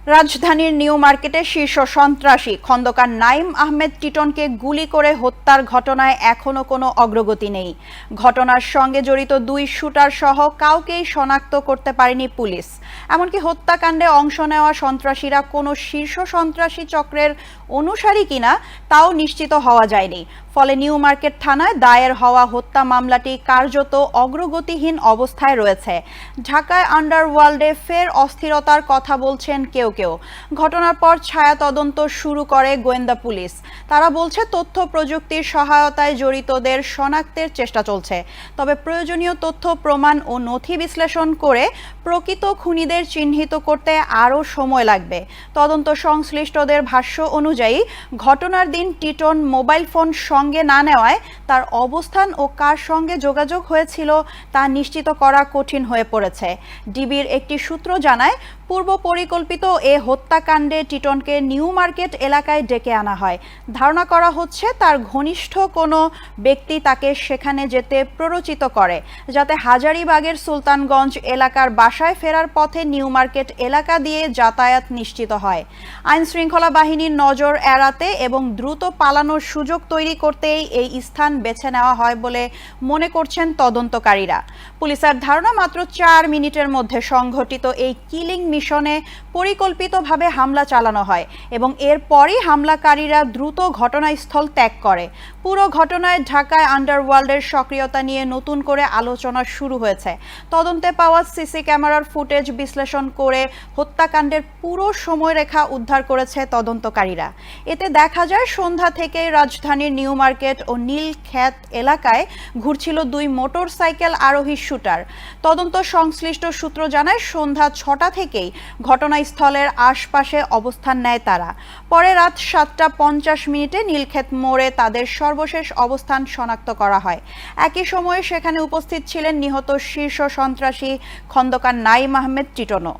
রাজধানীর নিউ মার্কেটে শীর্ষ সন্ত্রাসী খন্দকার নাঈম আহমেদ টিটনকে গুলি করে হত্যার ঘটনায় এখনো কোনো অগ্রগতি নেই। ঘটনার সঙ্গে জড়িত দুই শুটার সহ কাউকেই শনাক্ত করতে পারেনি পুলিশ। এমনকি হত্যাকাণ্ডে অংশ নেওয়া সন্ত্রাসীরা কোনো শীর্ষ সন্ত্রাসী চক্রের অনুসারী কিনা তাও নিশ্চিত হওয়া যায়নি। ফলে নিউ মার্কেট থানায় দায়ের হওয়া হত্যা মামলাটি কার্যত অগ্রগতিহীন অবস্থায় রয়েছে। ঢাকায় আন্ডারওয়ার্ল্ডে ফের অস্থিরতার কথা বলছেন কেউ কেউ। ঘটনার পর ছায়া তদন্ত শুরু করে গোয়েন্দা পুলিশ। তারা বলছে তথ্য প্রযুক্তির সহায়তায় জড়িতদের শনাক্তের চেষ্টা চলছে। তবে প্রয়োজনীয় তথ্য প্রমাণ ও নথি বিশ্লেষণ করে প্রকৃত খুনিদের চিহ্নিত করতে আরও সময় লাগবে। তদন্ত সংশ্লিষ্টদের ভাষ্য অনুযায়ী ঘটনার দিন টিটন মোবাইল ফোন সঙ্গে না নেওয়ায় তার অবস্থান ও কার সঙ্গে যোগাযোগ হয়েছিল তা নিশ্চিত করা কঠিন হয়ে পড়েছে। ডিবির একটি সূত্র জানায়, পূর্ব পরিকল্পিত এ হত্যাকাণ্ডে টিটনকে নিউ মার্কেট এলাকায় ডেকে আনা হয়। ধারণা করা হচ্ছে তার ঘনিষ্ঠ কোনো ব্যক্তি তাকে সেখানে যেতে প্ররোচিত করে, যাতে হাজারীবাগের সুলতানগঞ্জ এলাকার বাসায় ফেরার পথে নিউ মার্কেট এলাকা দিয়ে যাতায়াত নিশ্চিত হয়। আইন শৃঙ্খলা বাহিনীর নজর এড়াতে এবং দ্রুত পালানোর সুযোগ তৈরি করতেই এই স্থান বেছে নেওয়া হয় বলে মনে করছেন তদন্তকারীরা। পুলিশের ধারণা, মাত্র 4 মিনিটের মধ্যে সংঘটিত এই কিলিং মিশনে পরিকল্পিতভাবে হামলা চালানো হয় এবং এরপরই হামলাকারীরা দ্রুত ঘটনাস্থল ত্যাগ করে। পুরো ঘটনায় ঢাকায় আন্ডারওয়ার্ল্ডের সক্রিয়তা নিয়ে নতুন করে আলোচনা শুরু হয়েছে। তদন্তে পাওয়া সিসি ক্যামেরার ফুটেজ বিশ্লেষণ করে হত্যাকাণ্ডের পুরো সময়রেখা উদ্ধার করেছে তদন্তকারীরা। এতে দেখা যায় সন্ধ্যা থেকে রাজধানীর নিউ মার্কেট ও নীলক্ষেত এলাকায় ঘুরছিল দুই মোটরসাইকেল আরোহী শুটার। তদন্ত সংশ্লিষ্ট সূত্র জানায়, সন্ধ্যা 6টা থেকেই ঘটনাস্থলের আশপাশে অবস্থান নেয় তারা। পরে রাত 7টা 50 নীলক্ষেত মোড়ে তাদের সর্বশেষ অবস্থান শনাক্ত করা হয়। একই সময়ে সেখানে উপস্থিত ছিলেন নিহত শীর্ষ সন্ত্রাসী খন্দকার নাঈম আহমেদ টিটনও।